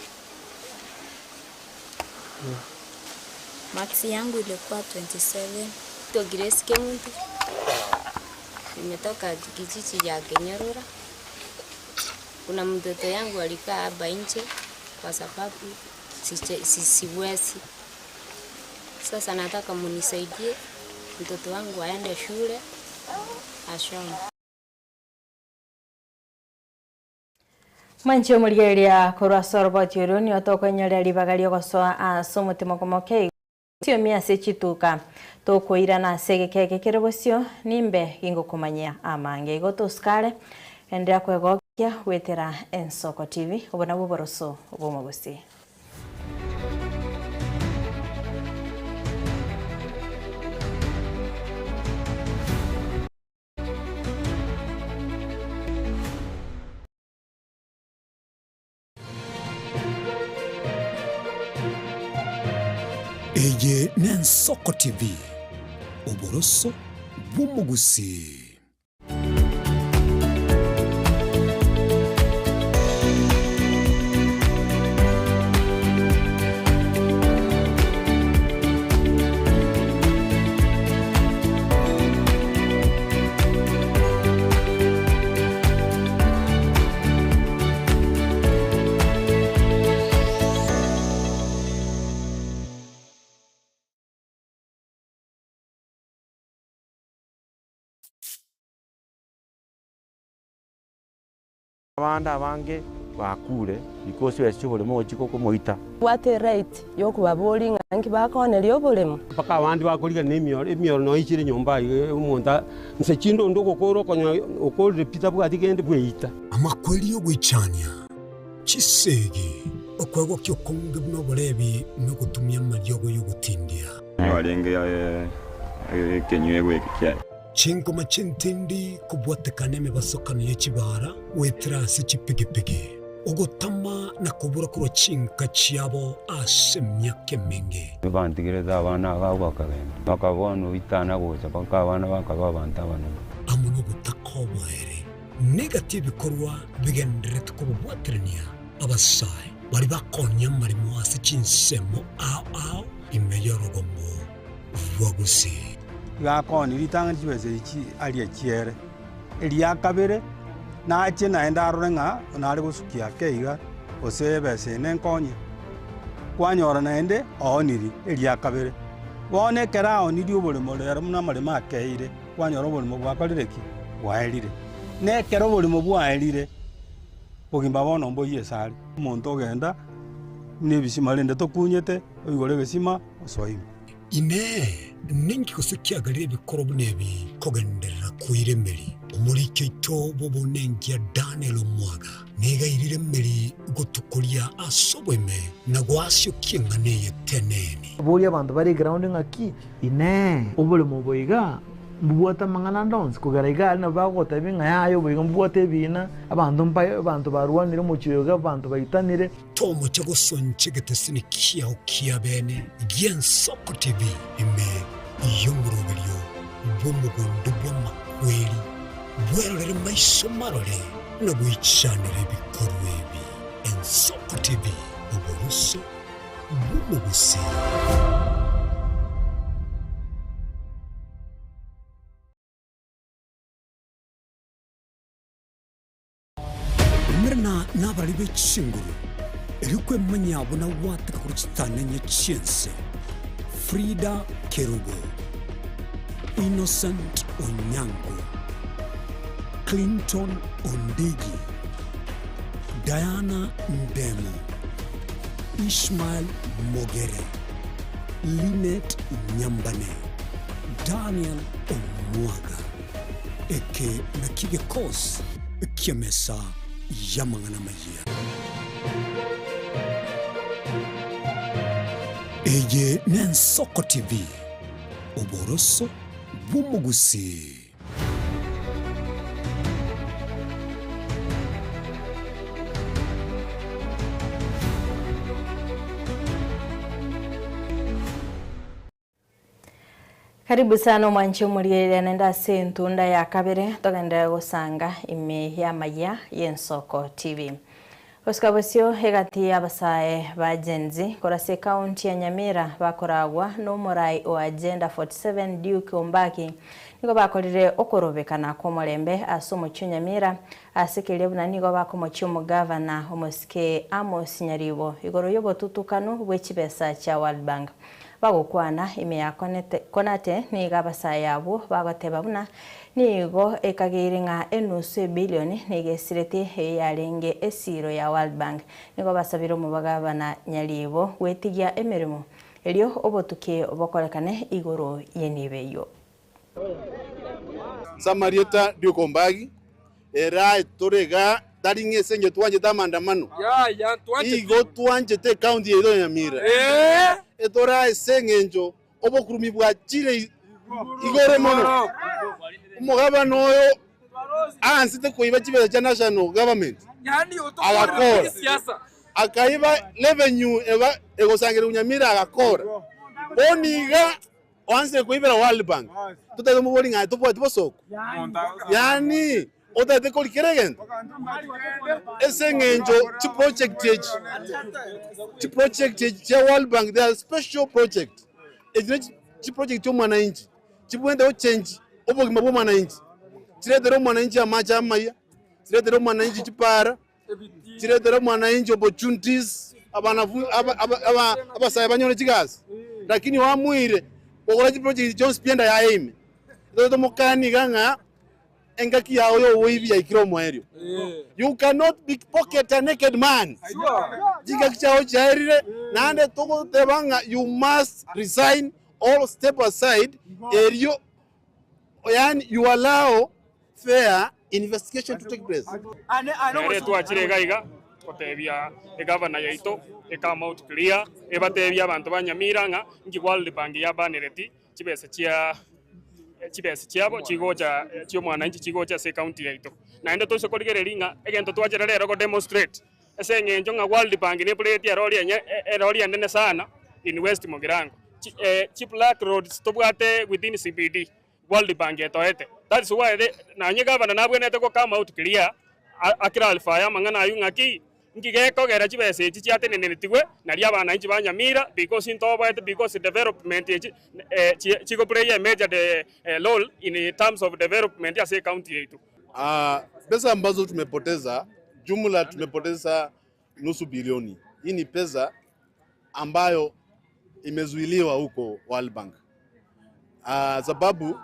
Max yangu ilikuwa 27. To Grace Kemuntu. Nimetoka kijiji ya Kenyorora. Kuna mtoto yangu alikaa hapa nje kwa sababu siwezi. Sasa nataka munisaidie mtoto wangu aende shule ashome. Manche muligeria korwa sorbot yoroni otokonyoria libagario gosoa asomutimo komoke tio mia sechituka tokoira na segekeke kerebosio nimbe gingokumanyia amange gotoskare endera kwegokia wetera Ensoko TV obona buboroso obomogosi. Eje na Ensoko TV oboroso bumugusi. Abanda bange bakure because wese bulimo ochiko kumoita what right yokubabolinga ngi bakonelyo bulimo paka abandi bakoliga n'emyoro no ichire nyomba umuntu nse chindo ndoko koro konya okorire pita bwati gende bweita amakweli yo gwichania chisege okwego kyo konge buno bolebi no gutumya maryogo yo gutindia walenge kenywe kya chingo machintindi kubwatekane mebasokano y'ekibara wetrasi chipigipigi ogotama na kubura kuro chinka chiabo asemya kemenge bantigireza abana bagwakagenda bakabona itana goza bakabana bakababanta bana amuno butakobwere negative bikorwa bigendere tukubwatrenia abasai bari bakonya marimo hasi chinsemo ao imeyorogomo vagusi gakoni litanga jibeze iki ali akiere eliyakabere nache naenda arorenga nari gusukia keiga osebese nenkonye kwanyora naende oniri eliyakabere wone kera oniri obulimo lero muna marimo akeire kwanyora obulimo bwakorireki waelire ne kera obulimo bwaelire bugimba bono mbo yesari umuntu ogenda nebisima lende tokunyete oyigore gesima osoima ine ningi kusikiagarire bikoro nebi kogenderera kuiremeri umurike ito bobo nengia Daniel Omwaga nega iremeri gutukulia asobweme na gwasyo kinganeye teneni buri abantu bari grounding aki ine obule moboiga mbuota mangana dons kugaraiga na bagota binga yayo boiga mbuota bina abantu barwanire mu kiyoga abantu bayitanire tomo chago sonche getesini kiao kiabene Yensoko TV ime yomurobelyo bomugondo bwamakweli bwerere maiso marore no bwichanire bikorwebi Yensoko TV uboluso bumugusi Mirna nabali bechinguru erikwe manyabo na wata kuruchitana nyechiense Frida Kerubo Innocent Onyango Clinton Ondigi Diana Ndemo Ishmael Mogere Linet Nyambane Daniel Omwaga eke nakige kos kiamesa yamangana magia Eye Yensoko TV oboroso bumugusi Karibu sana mwanchi muriere nenda sentunda ya kabere togenda gusanga ime ya maya Yensoko TV. Oskabosio hegati abasae ba Genzi korase county ya Nyamira bakoragwa no murai o agenda 47 Duke Ombaki niko bakorire okorobekana ko mulembe asomo cy'Nyamira asikire buna niko bakomo cy'umu governor Omosike Amos Nyaribo igoro yobo tutukano bw'ekibesa cya World Bank bagokwana ime ya konate ni gabasaya yabo bagoteba buna nigo ekagiringa enusu bilioni nigesirete yarenge esiro ya World Bank nigo basabiro mu bagabana Nyaribo wetigia emerimo elio obotuke obokorekane igoro yenibeyo Samarieta Duke Ombaki era torega daringe senyo twanje tamandamano ya twanje igo twanje te county edo Nyamira etora esengenjo obokurumi bwa chire igore mono umugabano oyo ansite kuiba chibeza cha national government yani agakora siasa akaiba revenue eba egosangire Nyamira agakora boniga onse kuibera World Bank tutado mubori nga topo tibosoko yani otate kolikeregen esengenjo chi project cha World Bank there special project chi project yo mwananchi chibwenda o change obogima bwo mwananchi chiredero mwananchi amacha amaya chiredero mwananchi chipara chiredero mwananchi opportunities abasaya banyone chigazi lakini wamwire okora chi project John Spienda ya aime toto mokani ganga engaki yao yo wibi ya ikiro mwerio. You cannot pickpocket a naked man. Jika chao chairire nande toko tebanga, you must resign or step aside. Erio yani you allow fair investigation to take place. Ere twachire gaiga kotebia egavana yaito ekama out clear ebatebia abantu banyamira nga ngi World Bank yabanereti chibese chiabo chigocha chio mwananchi chigocha se county yaito naende toso koligereri nga egento twachira rero ko demonstrate ese ngenjo nga World Bank ne plate ya roli nene sana in West Mogirango Chip Black Road tobwate within CBD World Bank etoete. That is why na nyega bana nabwene ko come out clear akira alfaya mangana ayunga ki ngigeko gera chibese chiate nenetigwe na ria bana inchi banyamira because because development chigo play a major role in terms of development ya say county yetu. Pesa ambazo tumepoteza, jumla tumepoteza nusu bilioni. Hii ni pesa ambayo imezuiliwa huko World Bank. Sababu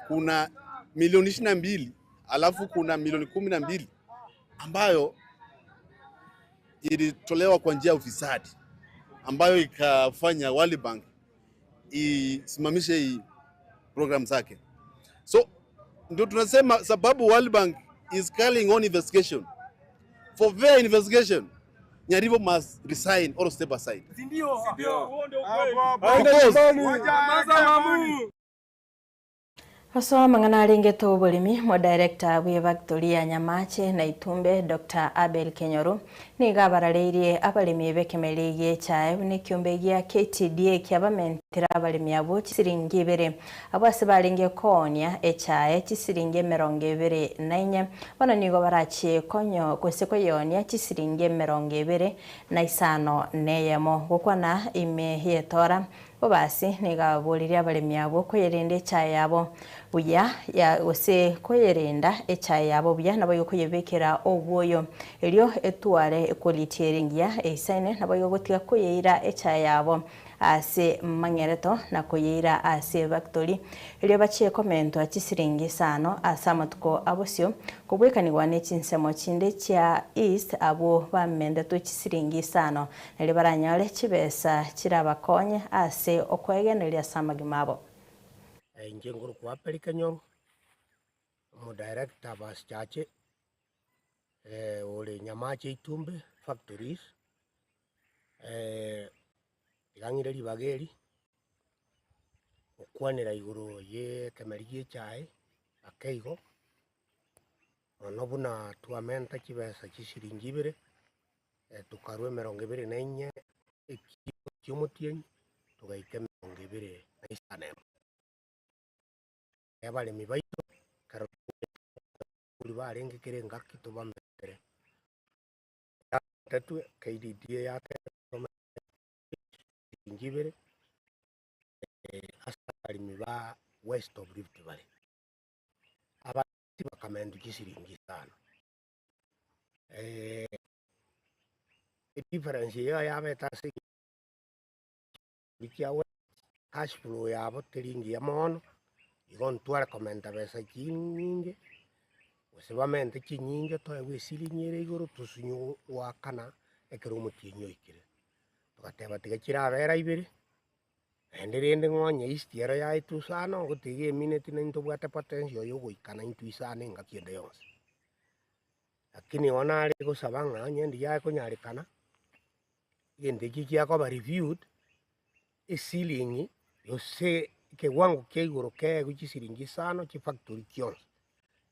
kuna milioni 22 alafu kuna milioni 12 ambayo ilitolewa kwa njia ya ufisadi ambayo ikafanya World Bank isimamishe hii program zake. So ndio tunasema sababu World Bank is calling on investigation. For fair investigation, Nyaribo must resign or step aside. Haswa mangana alingeto bulimi mo director we factory ya Nyamache na Itumbe Dr. Abel Kenyoru ni gabararirie abalimi bekemereye chae ni kiumbe gya KTDA kyabamentira abalimi abo kisiringi bere abase balinge konya echae kisiringi 24 bana nigo barachi konyo kweseko yonya kisiringi 25 neyemo gukwana imehetora bobasi nigaburire abalimi abo kwirinde chae yabo buya ya ose koyerenda echae yabo buya nabo yokoyebekera obwoyo elio etware equaliteringia esaine nabo yogotiga koyeira echae yabo ase mangereto na koyeira ase factory elio bachie komento achisiringi sano asamatuko abosio kubwekanirwa n'ekinsemo kinde kya East abo bamende to chisiringi sano neli baranyale chibesa kirabakonye ase okwegeneria samagimabo. Njenguru kwa Kenyoru mu director bas chache ole Nyamache Itumbe factories igangire libageri okwanira iguru ye kemeriye chae akeigo onobuna tuamenta kibesa kisiringi bire tukarwe 24 ekiyomotien tugaike 24 abalimi baito karo kuli barenge kirenga kitubambere tatu KDDA yake ingibere asalimi ba West of Rift Valley abati bakamendu kisiringi sana difference ya betasi bikiawe cash flow yabo tiringi ya mono igon tuara komenta besa kinyinge usibamente kinyinge to wesilinyere iguru tusunyu wakana ekerumo kinyo ikire tugateba tigakira bera ibiri enderende ngonya istiera ya itusano gutige minute na ntobwata potential yo goikana intuisane ngakiende yose lakini ona ari gusabanga nyendi ya kunyarikana yende kikia ko reviewed isilingi yose kiwango kiiguru ke guchisiringi sano chi factory kyonse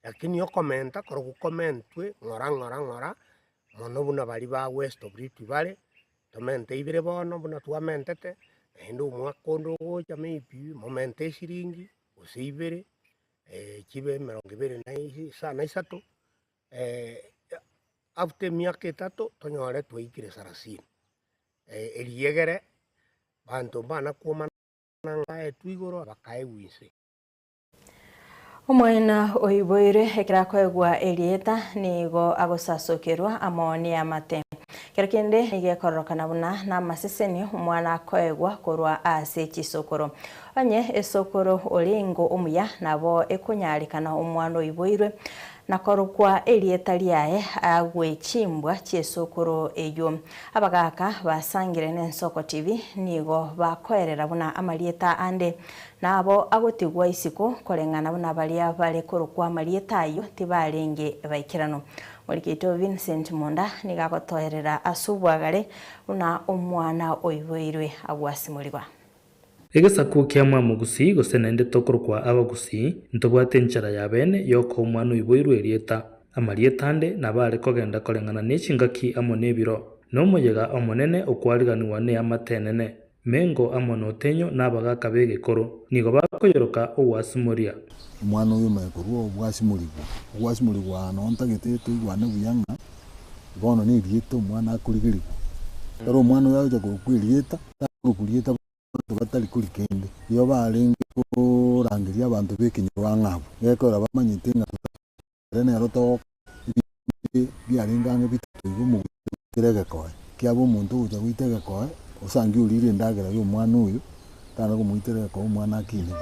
lakini yo komenta koro gukomentwe ngora mono buna bali ba West of Rift Valley tomente ibire bono buna tuamentete endo mwakondo gocha maybe momente siringi usibere kibe 24 sana isato after miaka 3 tonyore twaikire sarasini eliegere bantu bana kuoma nanga twigoro bakae wise Omwana oiboire ekirakoegwa Elieta nigo agosasokerwa amoni amate. Kerekende nigekororokana buna na maseseni omwana akoegwa korwa ase chisokoro. Onye esokoro olingo omuya nabo ekonyarikana omwana oiboire nakorokwa Elieta liaye agwechimbwa chiesokoro eyo. Abagaka basangire n'Ensoko TV nigo bakoerera buna amalieta ande nabo agotigwa isiko korengana buna balia bale korokwa amalieta ayo tibarenge baikirano. Morikito Vincent Monda nigagotoerera asubwagare una omwana oiboirwe agwasimulirwa. Egesaku kia mugusi gosenende tokorokwa abagusi ntobwate nchara ya bene yoko omwana oiboirwe Elieta amalieta ande nabare kogenda korengana n'echingaki amone biro n'omuyega omonene okwariganwa ne amatenene mengo amonotenyo n'abagaka begekoro nigo bakoyoroka owasimoria omwana oyo mekuru obwasimulibwa nonta geteto igwane buyanga bono ni Elieta omwana akurigirwa pero omwana oyo aja kukwirieta kukulieta batali kulikende iyo barenge kurangiria abantu bekinywa ngabo gekora bamanyite nga rene roto byarengange bitatu mu terega kwa kyabo umuntu uja witega kwa usangi urire ndagera yo mwana uyu tana ko muiterega kwa mwana akine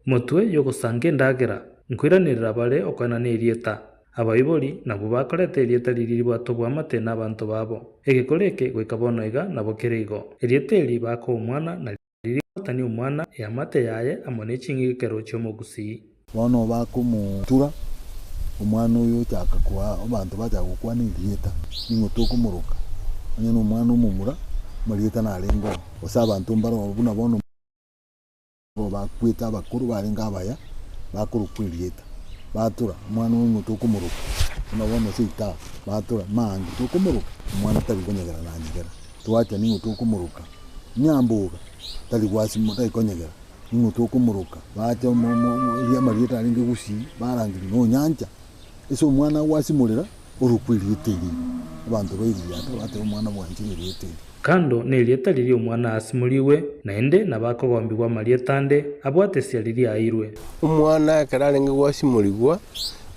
motwe yo gusange ndagera nkwiranirira bare okwana ne Elieta abayibori nabo bakorete Elieta liriri bwatobwa amate n'abantu babo egekoreke gwekabonoiga nabo kereigo Elieta eri bako omwana na tani umwana yamate yaye amone chingikero cyomugusi bono bakumutura umwana uyo cyaka kwa abantu baja gukwa ni Elieta ningo tokumuruka anye no umwana umumura Elieta narengo osabantu mbaro buna bono bakwita bakuru barenga abaya bakuru ku Elieta batura umwana uyo tokumuruka unabono sita batura mangi tokumuruka umwana tabigonyegera nanyegera twacha ningo tokumuruka nyambuga tali wasi mutai konyegera ningo tokumuruka bacha ya Elieta aringe gusi barangiri no nyanja eso mwana wasimulira urukwiriete abantu bayiriya bate umwana bwanje Elieta kando ne Elieta liri omwana asimuliwe naende nabakogombirwa Marieta ande abwate sialiri airwe umwana kararenge wasimuligwa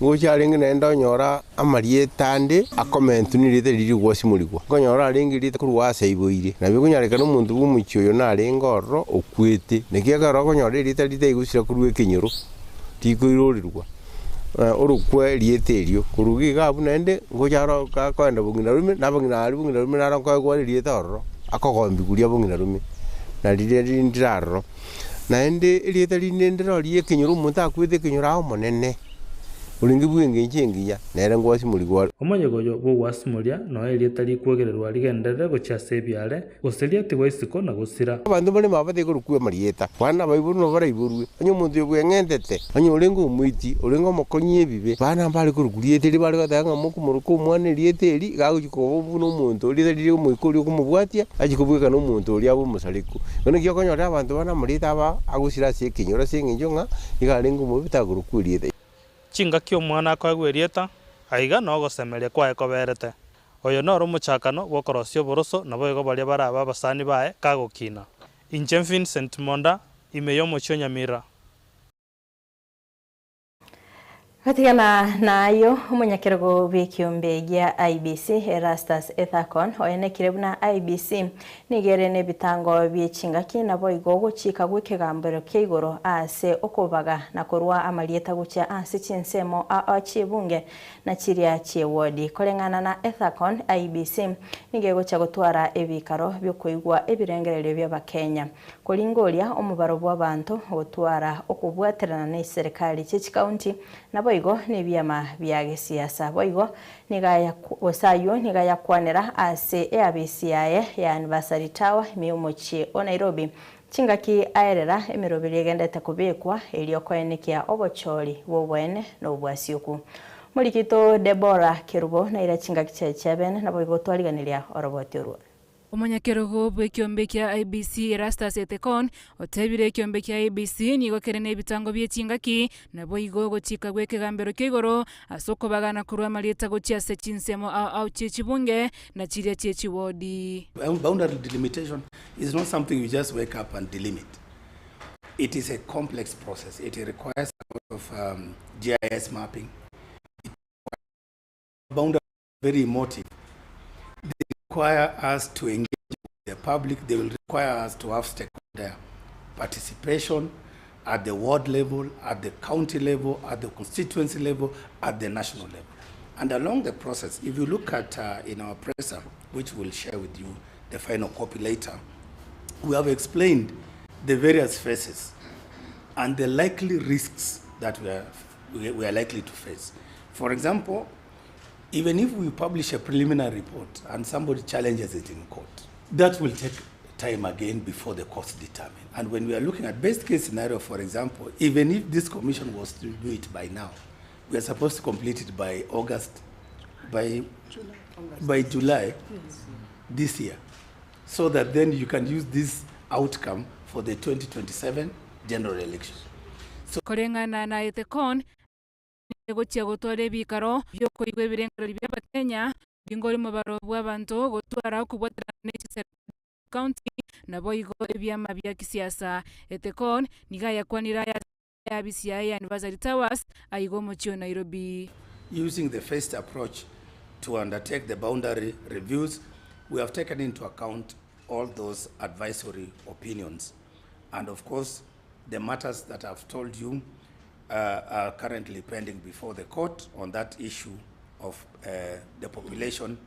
ngocyarenge naenda onyora amarieta ande akomenti ni Elieta liri wasimuligwa ngonyora aringe Elieta kurwase iboire nabyo kunyareka n'umuntu bumucyoyo narenga orro okwete nekiyaga rokonyora Elieta litayigusira kurwe kinyoro tikoirorirwa urukwe Elieta elio kurugiga abu nende ngocyaro kakwenda bungina rume nabungina ari bungina rume naranko kwa Elieta orro akogombi kuria bungina rume na liri ndiraro naende Elieta linendero liye kinyoro umuntu akwete kinyoro aho monene ulingi bwenge nkingiya nere ngwasimuligwa omonyegoyo bo wasimulia no Elieta likwogererwa ligendere gochase ebyare goseria tigwa isiko na gusira abantu bali mabate kurukwe Marieta bana bayiburu no barayiburwe anyo muntu yogwengentete anyo ulengo umwiti ulengo mokonye bibe bana bali kuruguriete bali gatanga mukumuruko umwana Elieta eli gagukiko buno muntu Elieta liri umukuri kumubwatia agikubweka no muntu oli abo musaliku bano gyokonyora abantu bana Marieta aba agusira se kinyora senginjonga igalengo mubitagurukwe Elieta chingaki omwana akoegwa Elieta aiga no gosemeria kwae koberete oyo no rumuchakano gwokorosio boroso nabo igo baria baraba basani bae kagokina inche Vincent Monda imeyo mocho Nyamira. Katigana nayo umunyakirego b'ikiombe gya IBC Erastus Ethacon oyenekire buna IBC nigerene bitango by'ekingaki nabo igogo chika gwikegambero keigoro ase okubaga na korwa amalieta gucha ase chinsemo achibunge na chiria chiewodi kolengana na Ethacon IBC nigego cha gutwara ebikaro byokuigwa ebirengerero by'abakenya kolingoria omubaro bw'abantu gutwara okubwaterana na serikali cy'ikaunti nabo igo ni byama bya siasa boigo nigaya osayo nigaya kwanera ase ABCIA ya anniversary tower miumochi o Nairobi chingaki aerera emirobiri egendete kubekwa eliokoenekia obochori bobwene no bwasiuku Mulikito Deborah Kirubo na ira chingaki chebene na boigo twaliganiria orobotiorwa Omonyakerogo bw'ekiombe kya IBC Erastus Ethacon otebire ekiombe kya IBC nigokerene ebitango by'ekingaki nabo igo gochika gw'ekegambero keigoro asoko bagana kurwa Marieta gochia se chinsemo au chechibunge na chiria chechiwodi. Boundary delimitation is not something you just wake up and delimit. it is a complex process. It requires a lot of GIS mapping. Boundaries are very emotive. They require us to engage with the public. They will require us to have stakeholder participation at the ward level, at the county level, at the constituency level, at the national level. And along the process, if you look at in our presser, which we'll share with you the final copy later, we have explained the various phases and the likely risks that we are likely to face. For example, even if we publish a preliminary report and somebody challenges it in court, that will take time again before the courts determine. And when we are looking at best case scenario, for example, even if this commission was to do it by now, we are supposed to complete it by August, by July this year, so that then you can use this outcome for the 2027 general election. So kulingana na Ethecon gochia gutware bikaro byoko igwe birengero bya Kenya bingori mu baro bw'abantu gutwara kubwatira n'ekisera county nabo igo ebyama bya kisiasa. Ethecon nigaya kwanira ya BCI Anniversary Towers aigo mochio Nairobi. Using the phased approach to undertake the boundary reviews, we have taken into account all those advisory opinions. And of course, the matters that I've told you are currently pending before the court on that issue of the population,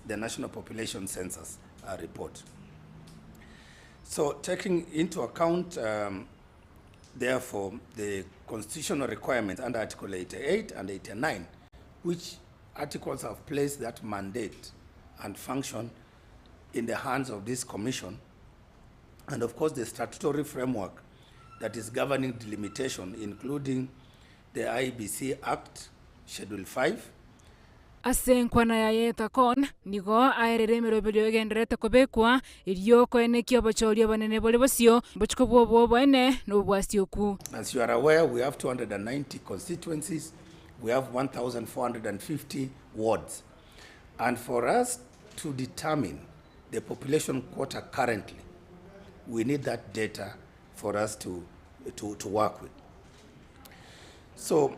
the National Population Census report. So taking into account, therefore, the constitutional requirements under Article 88 and 89, which articles have placed that mandate and function in the hands of this commission, and of course the statutory framework that is governing delimitation, including the IBC Act, Schedule 5. Asenkwana ya Ethecon nigo aerere mirobelio genderete kobekwa irioko ene kiobochorio banene bole bosio bochiko bobo bone no bwasioku. As you are aware, we have 290 constituencies. We have 1,450 wards. And for us to determine the population quota currently, we need that data for us to work with. So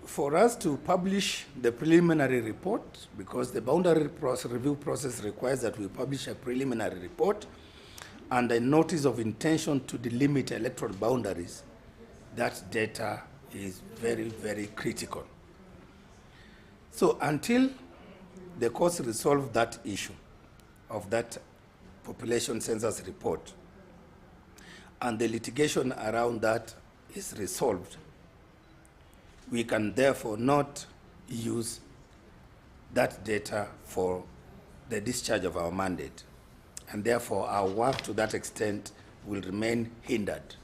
for us to publish the preliminary report, because the boundary review process requires that we publish a preliminary report and a notice of intention to delimit electoral boundaries, that data is very, very critical. So until the courts resolve that issue of that population census report and the litigation around that is resolved, we can therefore not use that data for the discharge of our mandate. And therefore, our work to that extent will remain hindered.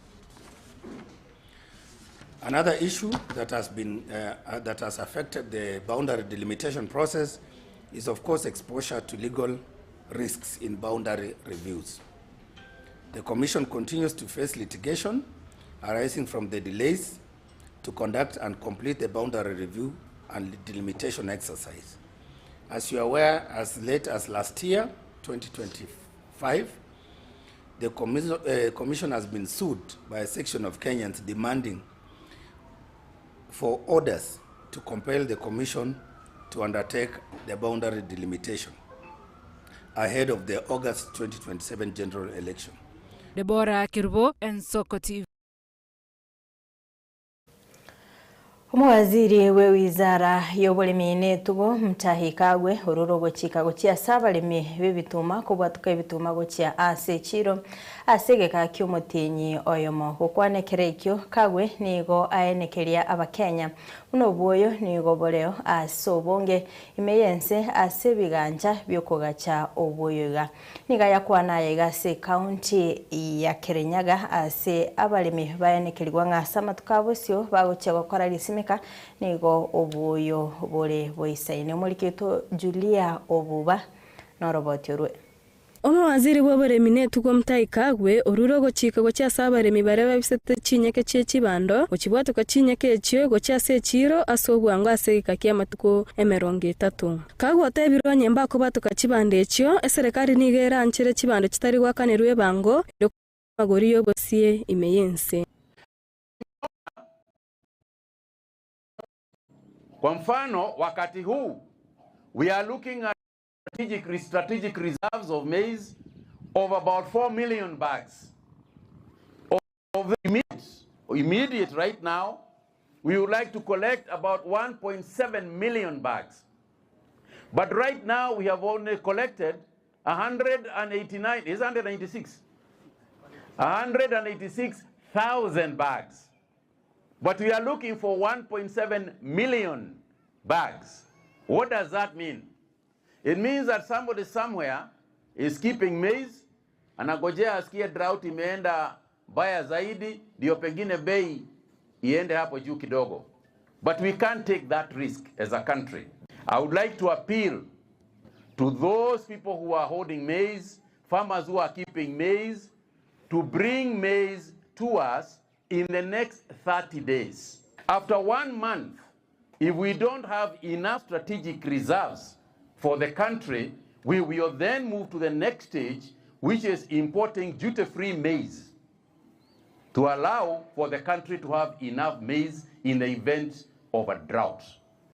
Another issue that has been that has affected the boundary delimitation process is, of course, exposure to legal risks in boundary reviews. The Commission continues to face litigation arising from the delays to conduct and complete the boundary review and delimitation exercise. As you are aware, as late as last year, 2025, the Commission has been sued by a section of Kenyans demanding for orders to compel the Commission to undertake the boundary delimitation ahead of the August 2027 general election. Deborah Kirbo, Ensoko TV. Omwaziri we wizara y'oburimi n'etugo Mutahi Kagwe ororo gochika gochia sabalimi bebituma kubwatuka ebituma gochia ase chiro asegeka ky'omutinyi oyomo gukwanekera ekyo Kagwe nigo aenekeria abakenya muno bwoyo nigo boreo asobonge imeyense ase biganja byokogacha obwoyoga niga yakwana yegase county ya Kirinyaga ase abalimi baenekerirwa ng'asa matukabosio bagochia gukora lisime nigo obuyo bore boisaine mulikito Julia Obuba no robotirwe. Omwaziri w'oburemi n'etugo Mutahi Kagwe oruro gochika gochia sabaremi bareba bisete chinyeke ch'ekibando okibwatuka chinyeke ekyo gochia se chiro asobwango asegeka ky'amatuko 30. Kagwe otebirwe nyemba ko batuka chibande ekyo eserikali nigera nchire chibando kitari gwakanerwe bango magoriyo bosie imeyense. Kwa mfano, wakati huu we are looking at strategic reserves of maize of about 4 million bags. Of the immediate right now, we would like to collect about 1.7 million bags. But right now we have only collected 186,000 bags. But we are looking for 1.7 million bags. What does that mean? It means that somebody somewhere is keeping maize, anagojea asikie drought imeenda baya zaidi, ndio pengine bei iende hapo juu kidogo. But we can't take that risk as a country. I would like to appeal to those people who are holding maize, farmers who are keeping maize, to bring maize to us in the next 30 days. After 1 month, if we don't have enough strategic reserves for the country, we will then move to the next stage, which is importing duty-free maize to allow for the country to have enough maize in the event of a drought.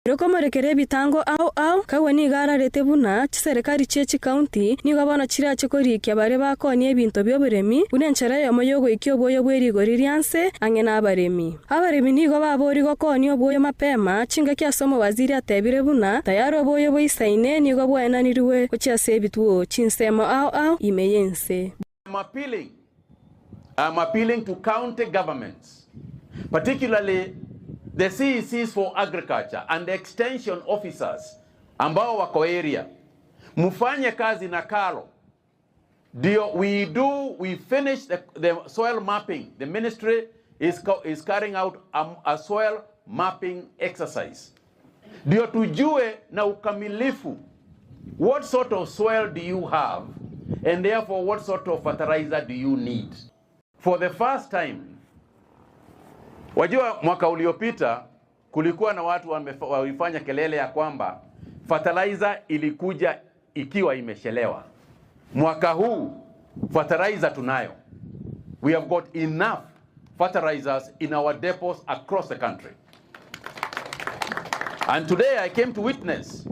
Rokomorekere bitango au kawani gara rete buna serikali chechi county ni gabana chira chikorikia bare bakonie ebinto byoburemi bunenchara yamoyogo ikyo boyo bweri goririanse angena abaremi ni go babori gokoni oboyo mapema chinga kya somo waziri atebire buna tayaro boyo boisaine ni go bwenaniriwe ochiase bituo chinsemo au imeyense. I'm appealing to county governments, particularly the CECs for agriculture and the extension officers ambao wako area, mufanye kazi na kalo. We finish the soil mapping. The ministry is carrying out a soil mapping exercise. Dio tujue na ukamilifu what sort of soil do you have, and therefore what sort of fertilizer do you need. For the first time, wajua mwaka uliopita kulikuwa na watu walifanya kelele ya kwamba fertilizer ilikuja ikiwa imeshelewa. Mwaka huu fertilizer tunayo. We have got enough fertilizers in our depots across the country. And today I came to witness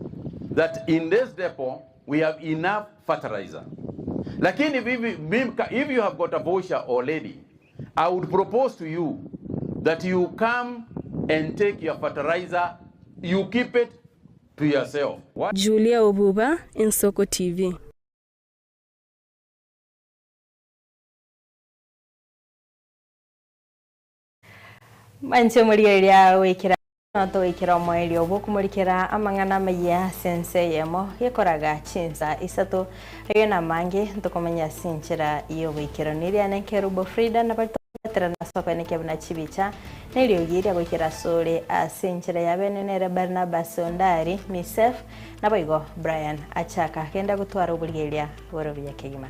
that in this depot we have enough fertilizer. Lakini if you have got a voucher already, I would propose to you that you come and take your fertilizer, you keep it to yourself. What? Julia Obuba, Insoko TV. Manche muriya wekira nato wekira moeli obukumurikira amangana maya sense yemo yekoraga chinza isato ayona mange ntokomenya sinchira iyo wekira niria nekerubo Frida na na soko ni kebuna chibicha nelio gira gwikira sore asenchira yabenenere Barnabas Ondari Misef na boigo Brian Achaka kenda gutwara ubuligeria woro byakegima.